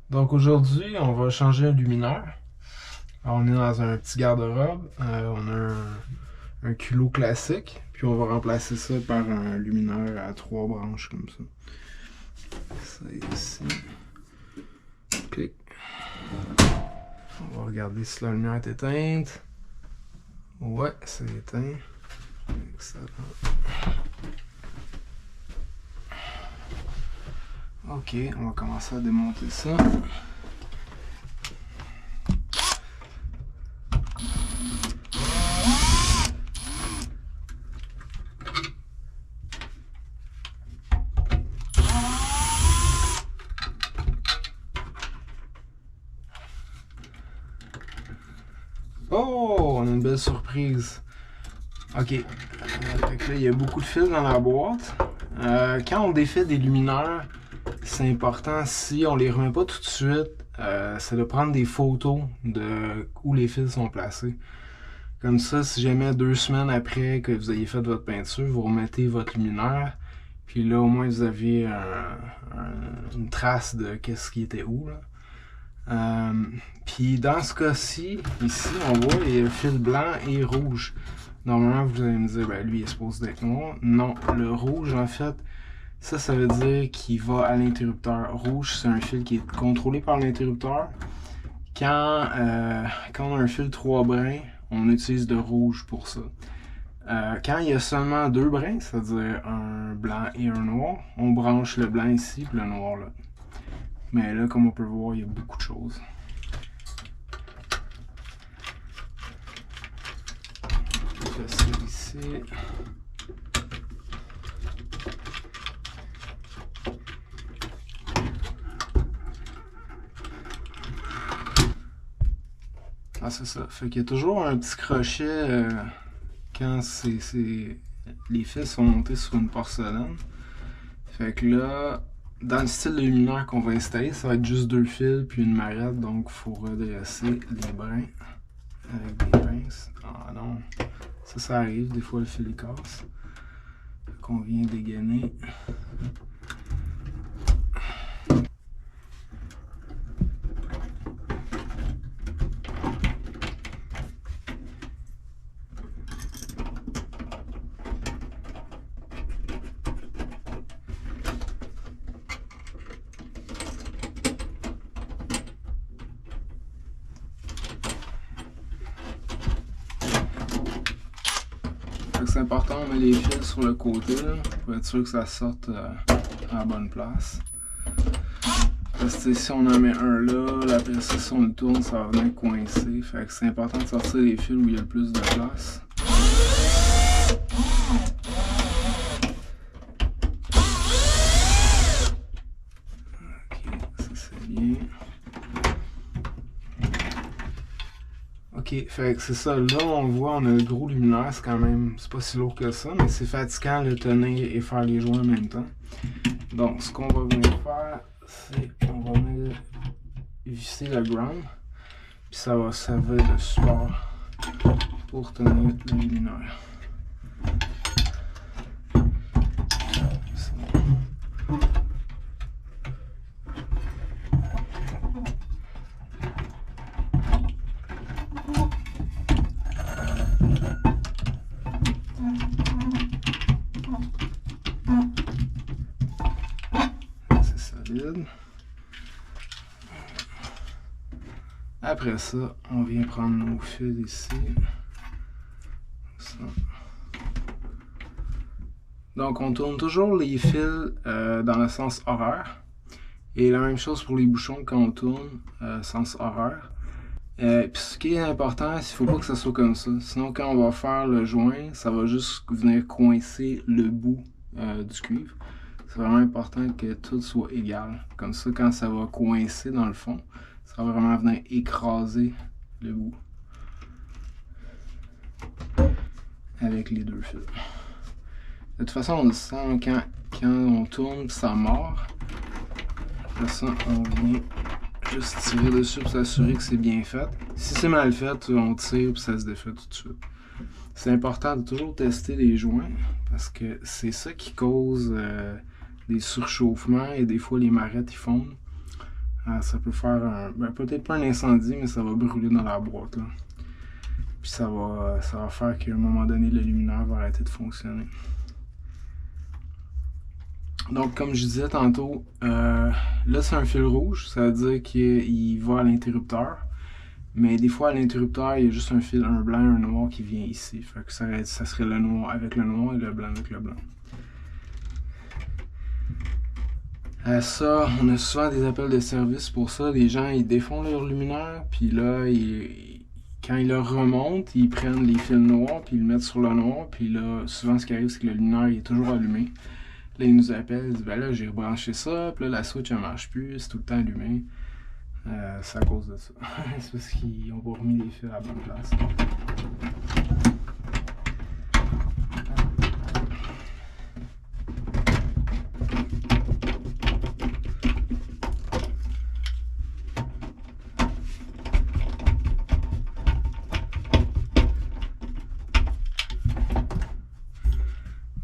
Donc aujourd'hui, on va changer un luminaire. Alors, on est dans un petit garde-robe. On a un culot classique. Puis on va remplacer ça par un luminaire à 3 branches comme ça. Ça ici. Clic. On va regarder si la lumière est éteinte. Ouais, c'est éteint. Excellent. Ok, on va commencer à démonter ça. Oh, on a une belle surprise. Ok. Fait que là, il y a beaucoup de fils dans la boîte. Quand on défait des luminaires, c'est important, si on les remet pas tout de suite, c'est de prendre des photos de où les fils sont placés. Comme ça, si jamais 2 semaines après que vous ayez fait votre peinture, vous remettez votre luminaire. Puis là, au moins, vous avez une trace de qu'est-ce qui était où. Là. Puis dans ce cas-ci, ici, on voit il y a le fil blanc et rouge. Normalement, vous allez me dire, ben lui, il est supposé être noir. Non, le rouge, en fait, ça veut dire qu'il va à l'interrupteur. Rouge, c'est un fil qui est contrôlé par l'interrupteur. Quand on a un fil 3 brins, on utilise de rouge pour ça. Quand il y a seulement 2 brins, c'est-à-dire un blanc et un noir, on branche le blanc ici et le noir là. Mais là, comme on peut voir, il y a beaucoup de choses. Je fais ça ici. Ah, c'est ça. Fait qu'il y a toujours un petit crochet quand les fils sont montés sur une porcelaine. Fait que là, dans le style de luminaire qu'on va installer, ça va être juste 2 fils puis une marette, donc il faut redresser les brins avec des pinces. Ah non, ça arrive, des fois le fil est casse. Fait qu'on vient dégainer. C'est important, on met les fils sur le côté là, pour être sûr que ça sorte à la bonne place. Parce que si on en met un là, après ça, si on le tourne, ça va venir coincer. Fait que c'est important de sortir les fils où il y a le plus de place. Ok, ça c'est bien. Ok, fait que c'est ça, là on voit, on a le gros luminaire, c'est quand même, c'est pas si lourd que ça, mais c'est fatigant de le tenir et faire les joints en même temps. Donc ce qu'on va venir faire, c'est qu'on va venir visser le ground, puis ça va servir de support pour tenir le luminaire. C'est solide. Après ça, on vient prendre nos fils ici. Ça. Donc on tourne toujours les fils dans le sens horaire. Et la même chose pour les bouchons quand on tourne, sens horaire. Puis ce qui est important, c'est qu'il ne faut pas que ça soit comme ça. Sinon quand on va faire le joint, ça va juste venir coincer le bout du cuivre. C'est vraiment important que tout soit égal. Comme ça, quand ça va coincer dans le fond, ça va vraiment venir écraser le bout. Avec les 2 fils. De toute façon, on le sent quand on tourne, ça mord. Après ça, on vient juste tirer dessus pour s'assurer que c'est bien fait. Si c'est mal fait, on tire et ça se défait tout de suite. C'est important de toujours tester les joints parce que c'est ça qui cause des surchauffements et des fois les marettes ils fondent. ça peut faire peut-être pas un incendie, mais ça va brûler dans la boîte, là. Puis ça va faire qu'à un moment donné, le luminaire va arrêter de fonctionner. Donc, comme je disais tantôt, là c'est un fil rouge, ça veut dire qu'il va à l'interrupteur. Mais des fois, à l'interrupteur, il y a juste un fil, un blanc et un noir qui vient ici. Fait que ça serait le noir avec le noir et le blanc avec le blanc. Ça, on a souvent des appels de service pour ça. Les gens, ils défont leur luminaire, puis là, quand ils le remontent, ils prennent les fils noirs, puis ils le mettent sur le noir, puis là, souvent, ce qui arrive, c'est que le luminaire il est toujours allumé. Là, ils nous appellent, ils disent, ben là, j'ai rebranché ça, puis là, la switch, elle marche plus, c'est tout le temps allumé. C'est à cause de ça. C'est parce qu'ils ont pas remis les fils à la bonne place.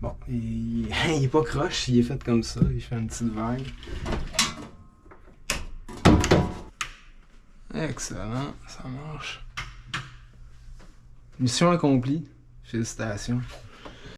Bon, il est pas croche, il est fait comme ça, il fait une petite vague. Excellent, ça marche. Mission accomplie. Félicitations.